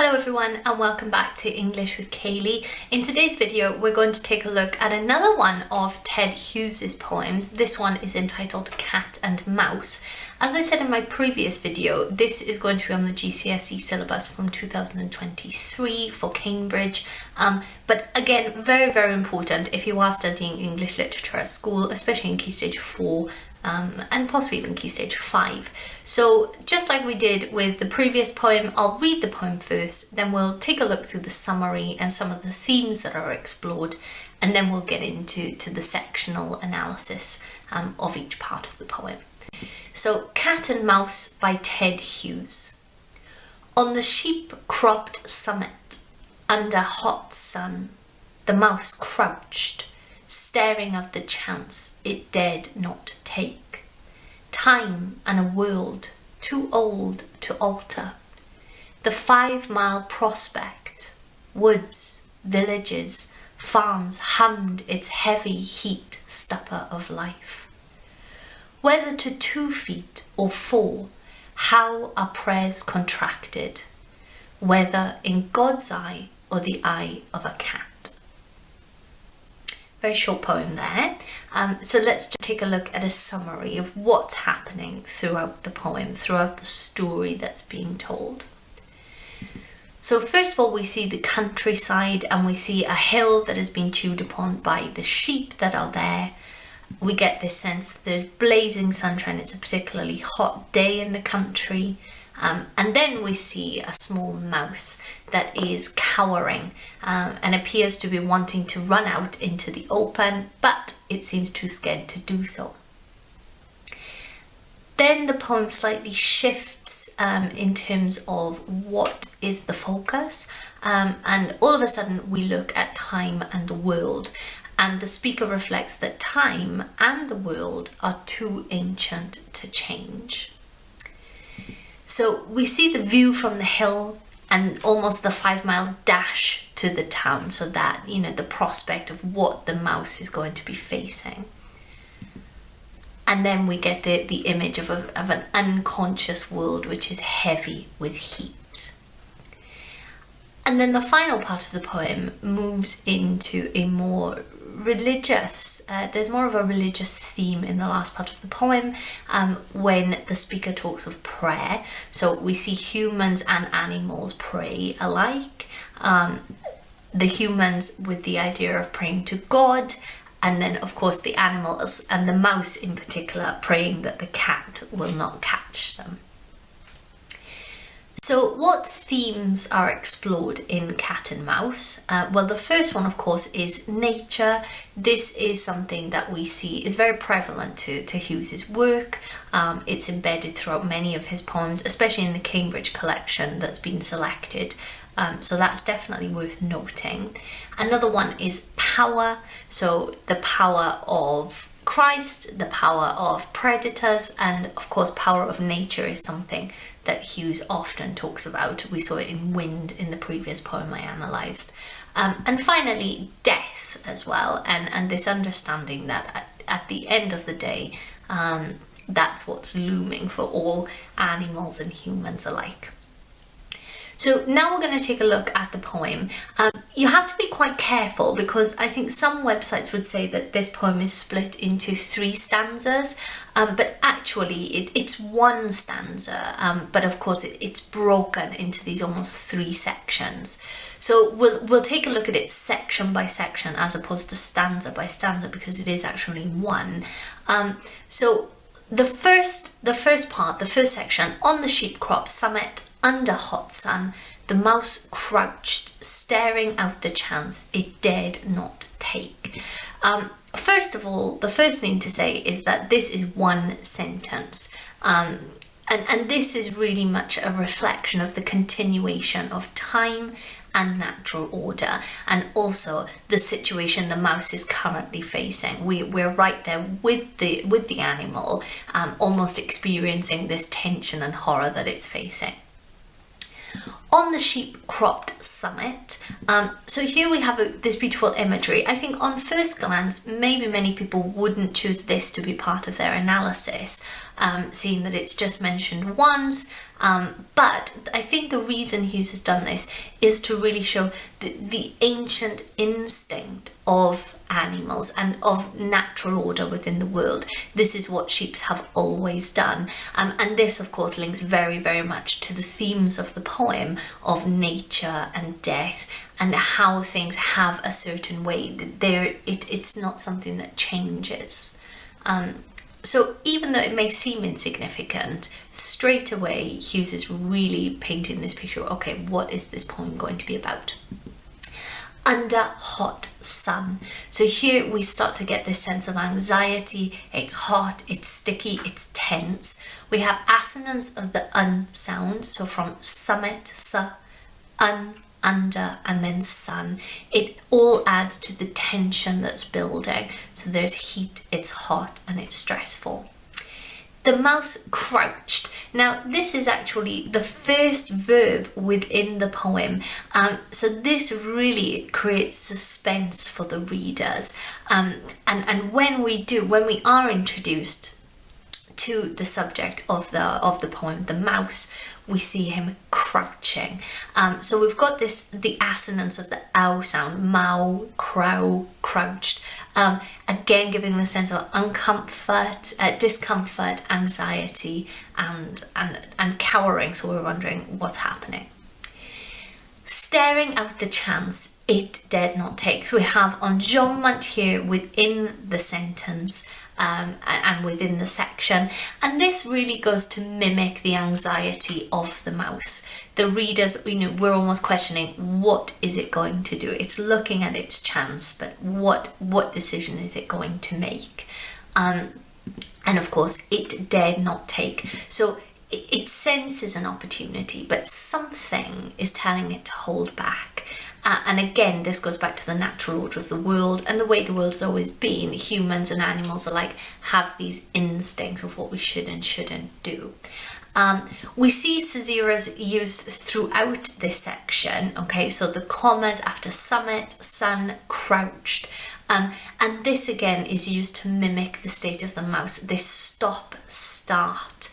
Hello everyone and welcome back to English with Kayleigh. In today's video we're going to take a look at another one of Ted Hughes's poems. This one is entitled Cat and Mouse. As I said in my previous video, this is going to be on the GCSE syllabus from 2023 for Cambridge. But again, very important if you are studying English literature at school, especially in Key Stage 4 and possibly even Key Stage 5. So just like we did with the previous poem, I'll read the poem first, then we'll take a look through the summary and some of the themes that are explored, and then we'll get into the sectional analysis of each part of the poem. So, Cat and Mouse by Ted Hughes. On the sheep-cropped summit, under hot sun, the mouse crouched, staring at the chance it dared not take. Time and a world too old to alter. The 5-mile prospect, woods, villages, farms hummed its heavy heat stupor of life. Whether to 2 feet or 4, how are prayers contracted, whether in God's eye or the eye of a cat. Very short poem there. So let's just take a look at a summary of what's happening throughout the poem, throughout the story that's being told. So first of all, we see the countryside and we see a hill that has been chewed upon by the sheep that are there. We get this sense that there's blazing sunshine, it's a particularly hot day in the country. And then we see a small mouse that is cowering and appears to be wanting to run out into the open, but it seems too scared to do so. Then the poem slightly shifts in terms of what is the focus, and all of a sudden we look at time and the world, and the speaker reflects that time and the world are too ancient to change. So we see the view from the hill and almost the 5-mile dash to the town, so that, you know, the prospect of what the mouse is going to be facing. And then we get the image of an unconscious world which is heavy with heat. And then the final part of the poem moves into a more religious, there's more of a religious theme in the last part of the poem when the speaker talks of prayer. So we see humans and animals pray alike. The humans with the idea of praying to God, and then of course the animals and the mouse in particular praying that the cat will not catch them. So what themes are explored in Cat and Mouse? Well, the first one, of course, is nature. This is something that we see is very prevalent to Hughes's work. It's embedded throughout many of his poems, especially in the Cambridge collection that's been selected. So that's definitely worth noting. Another one is power. So the power of Christ, the power of predators, and of course power of nature is something that Hughes often talks about. We saw it in Wind in the previous poem I analysed. And finally, death as well, and this understanding that at the end of the day, that's what's looming for all animals and humans alike. So now we're going to take a look at the poem. You have to be quite careful because I think some websites would say that this poem is split into 3 stanzas, but actually it's 1 stanza, but of course it's broken into these almost 3 sections. So we'll take a look at it section by section as opposed to stanza by stanza because it is actually 1. So the first part, the first section, on the sheep-cropped summit, under hot sun, the mouse crouched, staring out the chance it dared not take. First of all, the first thing to say is that this is 1 sentence. And this is really much a reflection of the continuation of time and natural order, and also the situation the mouse is currently facing. We're right there with the animal, almost experiencing this tension and horror that it's facing. On the sheep-cropped summit, so here we have this beautiful imagery. I think on first glance, maybe many people wouldn't choose this to be part of their analysis, seeing that it's just mentioned once, But I think the reason Hughes has done this is to really show the ancient instinct of animals and of natural order within the world. This is what sheep have always done. And this, of course, links very, very much to the themes of the poem of nature and death and how things have a certain way. It's not something that changes. So even though it may seem insignificant, straight away Hughes is really painting this picture. Okay, what is this poem going to be about? Under hot sun. So here we start to get this sense of anxiety. It's hot, it's sticky, it's tense. We have assonance of the un sound, so from summit, su, un, under, and then sun. It all adds to the tension that's building. So there's heat, it's hot, and it's stressful. The mouse crouched. Now this is actually the first verb within the poem, so this really creates suspense for the readers, and when we are introduced to the subject of the poem, the mouse, we see him crouching. So we've got the assonance of the ow sound, mow, crow, crouched. Again, giving the sense of discomfort, anxiety, and cowering. So we're wondering what's happening. Staring out the chance it dared not take. So we have enjambment here within the sentence. And within the section, and this really goes to mimic the anxiety of the mouse. The readers, we're almost questioning, what is it going to do? It's looking at its chance, but what decision is it going to make? And of course, it dared not take. So it senses an opportunity, but something is telling it to hold back. And again, this goes back to the natural order of the world and the way the world's always been. Humans and animals alike have these instincts of what we should and shouldn't do. We see caesareas used throughout this section. Okay, so the commas after summit, sun, crouched. And this again is used to mimic the state of the mouse, this stop-start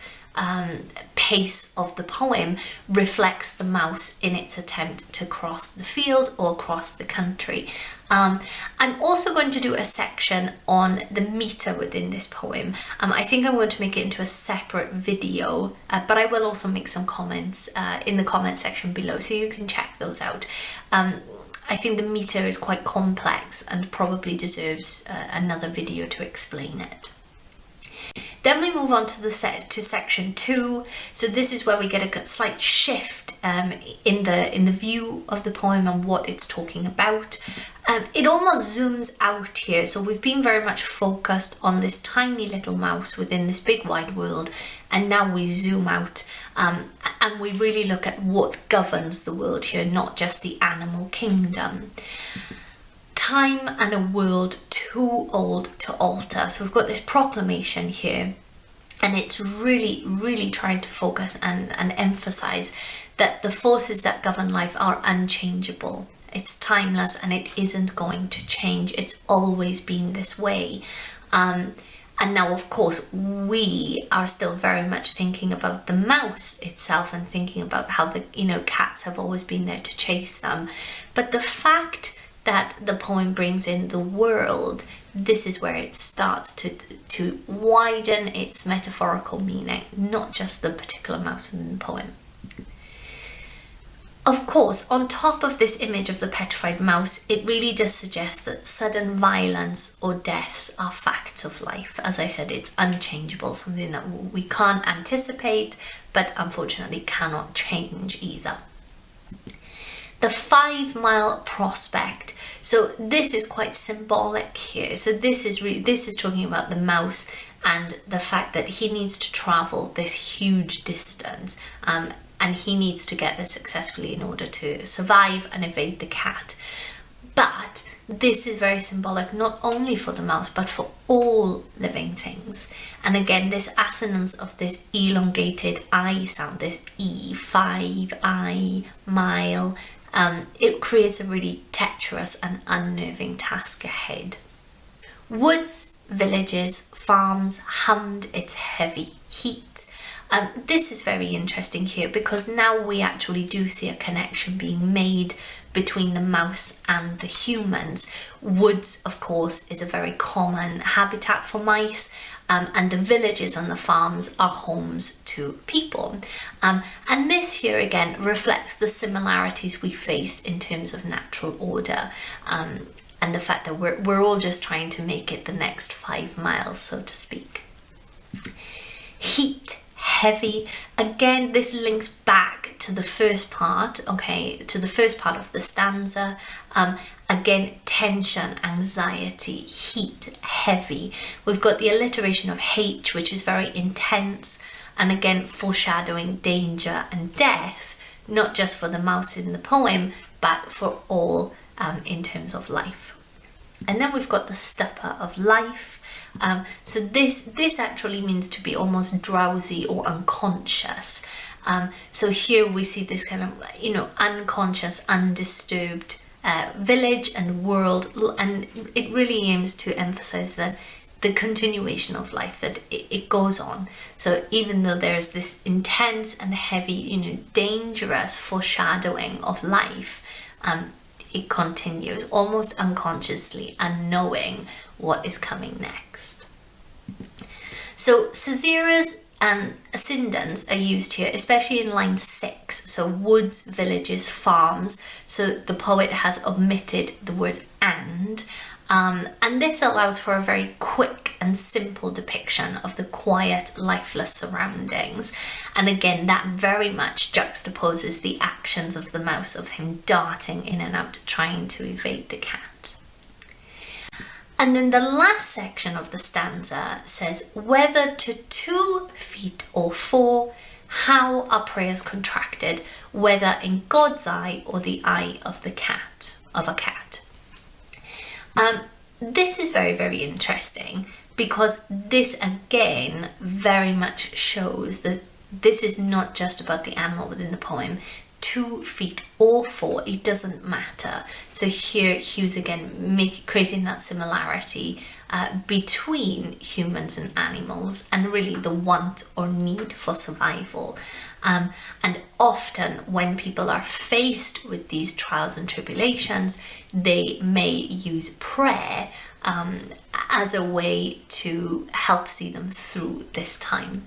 pace of the poem reflects the mouse in its attempt to cross the field or cross the country. I'm also going to do a section on the meter within this poem. I think I'm going to make it into a separate video, but I will also make some comments in the comment section below, so you can check those out. I think the meter is quite complex and probably deserves another video to explain it. Then we move on to section 2. So this is where we get a slight shift in the view of the poem and what it's talking about. It almost zooms out here. So we've been very much focused on this tiny little mouse within this big wide world, and now we zoom out and we really look at what governs the world here, not just the animal kingdom. Time and a world too old to alter. So we've got this proclamation here, and it's really, really trying to focus and emphasize that the forces that govern life are unchangeable. It's timeless and it isn't going to change. It's always been this way. And now, of course, we are still very much thinking about the mouse itself and thinking about how the cats have always been there to chase them. But the fact that the poem brings in the world, this is where it starts to widen its metaphorical meaning, not just the particular mouse within the poem. Of course, on top of this image of the petrified mouse, it really does suggest that sudden violence or deaths are facts of life. As I said, it's unchangeable, something that we can't anticipate, but unfortunately cannot change either. The 5-mile prospect. So this is quite symbolic here. So this is talking about the mouse and the fact that he needs to travel this huge distance, and he needs to get there successfully in order to survive and evade the cat. But this is very symbolic not only for the mouse but for all living things. And again, this assonance of this elongated I sound, this E, 5, I, mile, it creates a really treacherous and unnerving task ahead. Woods, villages, farms hummed its heavy heat. This is very interesting here because now we actually do see a connection being made between the mouse and the humans. Woods, of course, is a very common habitat for mice, and the villages and the farms are homes to people. And this here again reflects the similarities we face in terms of natural order, and the fact that we're all just trying to make it the next 5 miles, so to speak. Heat, heavy. Again, this links back to the first part, okay, to the first part of the stanza. Again, tension, anxiety, heat, heavy. We've got the alliteration of H, which is very intense, and again, foreshadowing danger and death, not just for the mouse in the poem, but for all in terms of life. And then we've got the stupor of life. So this actually means to be almost drowsy or unconscious. So here we see this kind of, unconscious, undisturbed village and world, and it really aims to emphasize that the continuation of life, that it goes on. So even though there's this intense and heavy, dangerous foreshadowing of life, it continues almost unconsciously, unknowing what is coming next. So caesareas and ascendants are used here, especially in line 6. So woods, villages, farms. So the poet has omitted the word and this allows for a very quick and simple depiction of the quiet, lifeless surroundings. And again, that very much juxtaposes the actions of the mouse, of him darting in and out, trying to evade the cat. And then the last section of the stanza says, whether to 2 feet or 4, how are prayers contracted, whether in God's eye or the eye of a cat. This is very, very interesting because this again very much shows that this is not just about the animal within the poem. 2 feet or 4, it doesn't matter. So here Hughes again creating that similarity between humans and animals, and really the want or need for survival. And often when people are faced with these trials and tribulations, they may use prayer as a way to help see them through this time.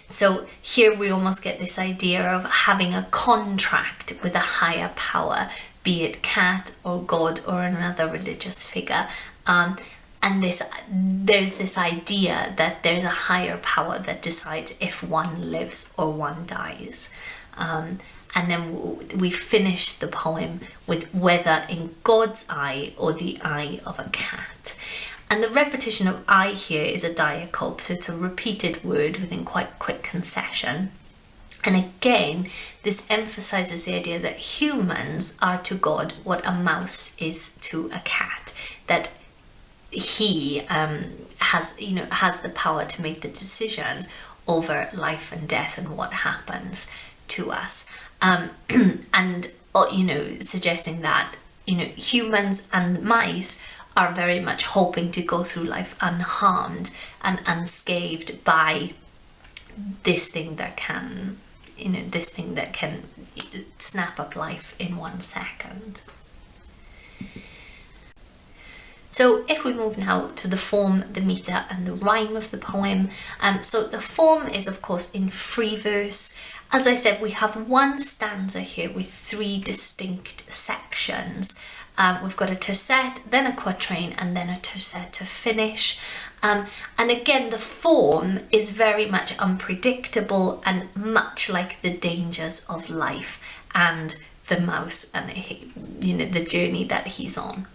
So here we almost get this idea of having a contract with a higher power, be it cat or God or another religious figure. And there's this idea that there's a higher power that decides if one lives or one dies. And then we finish the poem with whether in God's eye or the eye of a cat. And the repetition of I here is a diacope, so it's a repeated word within quite quick concession. And again, this emphasizes the idea that humans are to God what a mouse is to a cat, that he has the power to make the decisions over life and death and what happens to us, and suggesting that humans and mice are very much hoping to go through life unharmed and unscathed by this thing that can snap up life in 1 second. So if we move now to the form, the meter and the rhyme of the poem, so the form is of course in free verse. As I said, we have one stanza here with 3 distinct sections. We've got a tercet, then a quatrain, and then a tercet to finish. And again, the form is very much unpredictable and much like the dangers of life and the mouse and the journey that he's on.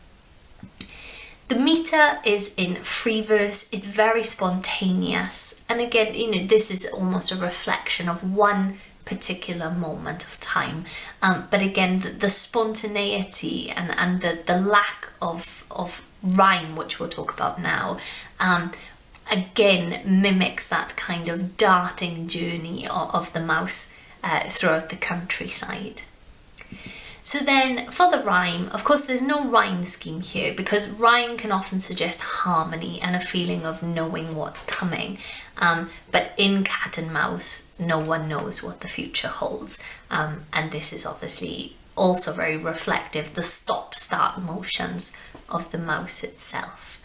The meter is in free verse. It's very spontaneous, and again, this is almost a reflection of one particular moment of time. But again, the spontaneity and the lack of rhyme, which we'll talk about now, again mimics that kind of darting journey of the mouse throughout the countryside. So then for the rhyme, of course there's no rhyme scheme here because rhyme can often suggest harmony and a feeling of knowing what's coming. But in cat and mouse, no one knows what the future holds. And this is obviously also very reflective, the stop-start motions of the mouse itself.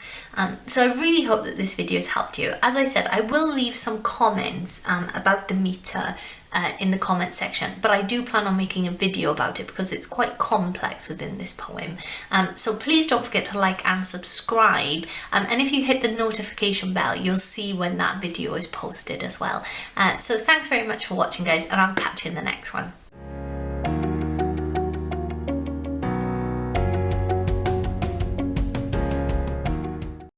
So I really hope that this video has helped you. As I said, I will leave some comments about the meter in the comment section, but I do plan on making a video about it because it's quite complex within this poem. So please don't forget to like and subscribe, and if you hit the notification bell, you'll see when that video is posted as well. So thanks very much for watching, guys, and I'll catch you in the next one.